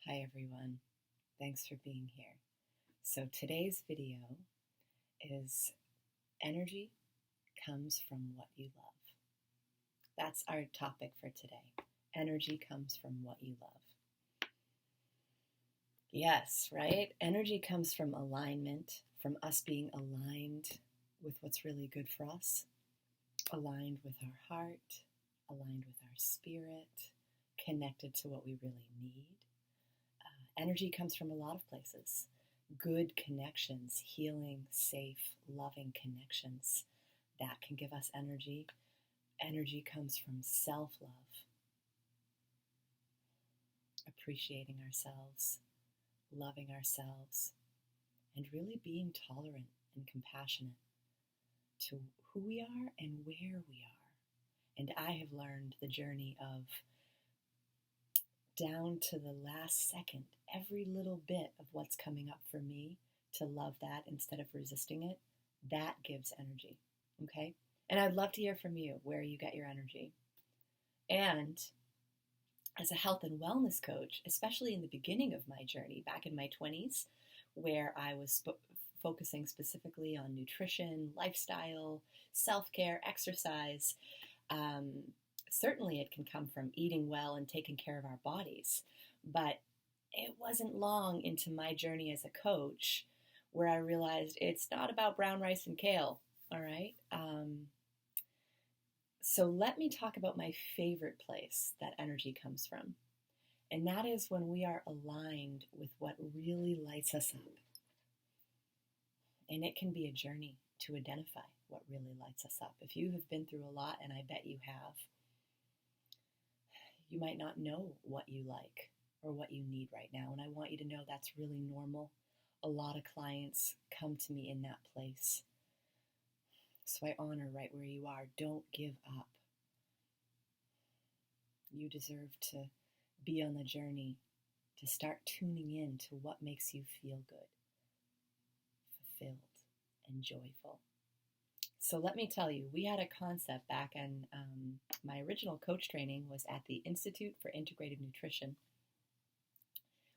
Hi everyone, thanks for being here. So today's video is energy comes from what you love. That's our topic for today. Energy comes from what you love. Yes, right? Energy comes from alignment, from us being aligned with what's really good for us, aligned with our heart, aligned with our spirit, connected to what we really need. Energy comes from a lot of places. Good connections, healing, safe, loving connections that can give us energy. Energy comes from self-love, appreciating ourselves, loving ourselves, and really being tolerant and compassionate to who we are and where we are. And I have learned the journey of down to the last second, every little bit of what's coming up for me, to love that instead of resisting it. That gives energy, okay? And I'd love to hear from you where you get your energy. And as a health and wellness coach, especially in the beginning of my journey, back in my 20s, where I was focusing specifically on nutrition, lifestyle, self-care, exercise, certainly it can come from eating well and taking care of our bodies, but it wasn't long into my journey as a coach where I realized it's not about brown rice and kale, all right? So let me talk about my favorite place that energy comes from, and that is when we are aligned with what really lights us up. And it can be a journey to identify what really lights us up. If you have been through a lot, and I bet you have, you might not know what you like or what you need right now. And I want you to know that's really normal. A lot of clients come to me in that place. So I honor right where you are. Don't give up. You deserve to be on the journey, to start tuning in to what makes you feel good, fulfilled, and joyful. So let me tell you, we had a concept back in my original coach training was at the Institute for Integrative Nutrition.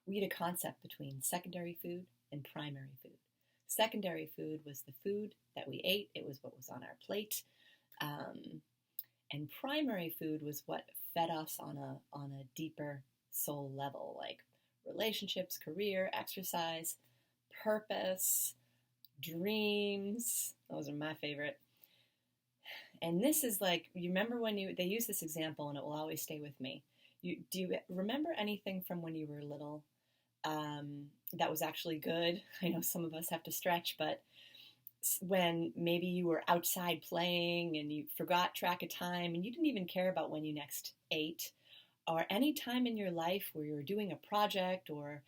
We had a concept between secondary food and primary food. Secondary food was the food that we ate. It was what was on our plate. And primary food was what fed us on a deeper soul level, like relationships, career, exercise, purpose, dreams. Those are my favorite. And this is like, you remember when they use this example, and it will always stay with me. Do you remember anything from when you were little that was actually good? I know some of us have to stretch, but when maybe you were outside playing and you forgot track of time and you didn't even care about when you next ate, or any time in your life where you were doing a project or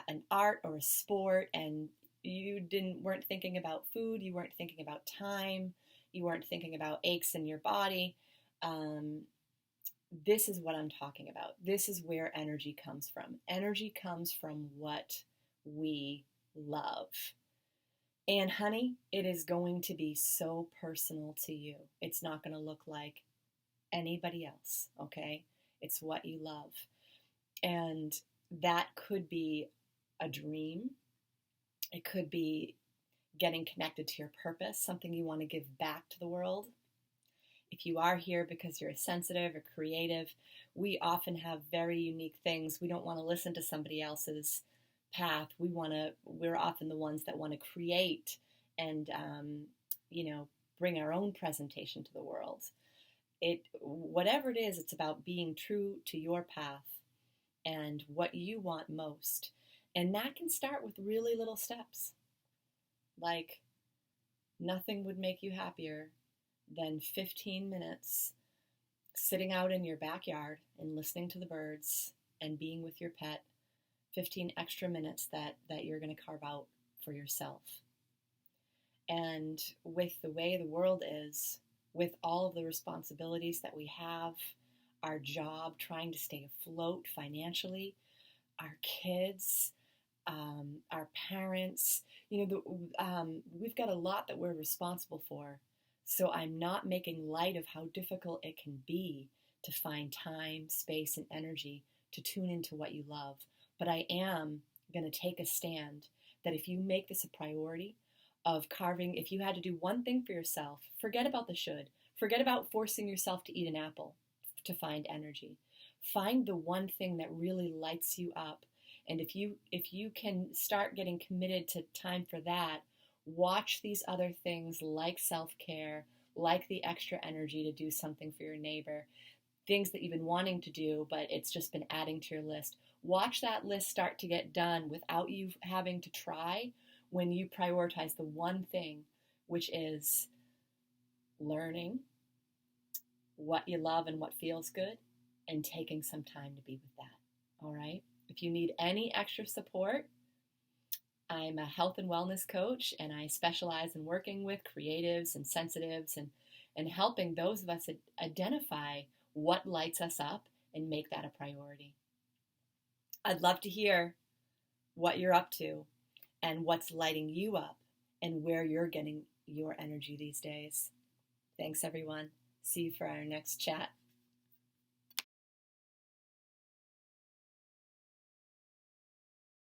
an art or a sport and you weren't thinking about food, you weren't thinking about time, you weren't thinking about aches in your body. This is what I'm talking about. This is where energy comes from. Energy comes from what we love. And honey, it is going to be so personal to you. It's not going to look like anybody else, okay? It's what you love. And that could be a dream. It could be getting connected to your purpose, something you want to give back to the world. If you are here because you're a sensitive or creative, we often have very unique things. We don't want to listen to somebody else's path. We're often the ones that want to create and, bring our own presentation to the world. Whatever it is, it's about being true to your path and what you want most. And that can start with really little steps. Like, nothing would make you happier than 15 minutes sitting out in your backyard and listening to the birds and being with your pet. 15 extra minutes that you're going to carve out for yourself. And with the way the world is, with all of the responsibilities that we have, our job, trying to stay afloat financially, our kids, our parents, we've got a lot that we're responsible for. So I'm not making light of how difficult it can be to find time, space, and energy to tune into what you love. But I am going to take a stand that if you make this a priority of carving, if you had to do one thing for yourself, forget about the should, forget about forcing yourself to eat an apple to find energy. Find the one thing that really lights you up. And if you can start getting committed to time for that, watch these other things like self-care, like the extra energy to do something for your neighbor, things that you've been wanting to do, but it's just been adding to your list. Watch that list start to get done without you having to try when you prioritize the one thing, which is learning what you love and what feels good and taking some time to be with that. All right? If you need any extra support, I'm a health and wellness coach, and I specialize in working with creatives and sensitives and helping those of us identify what lights us up and make that a priority. I'd love to hear what you're up to and what's lighting you up and where you're getting your energy these days. Thanks, everyone. See you for our next chat.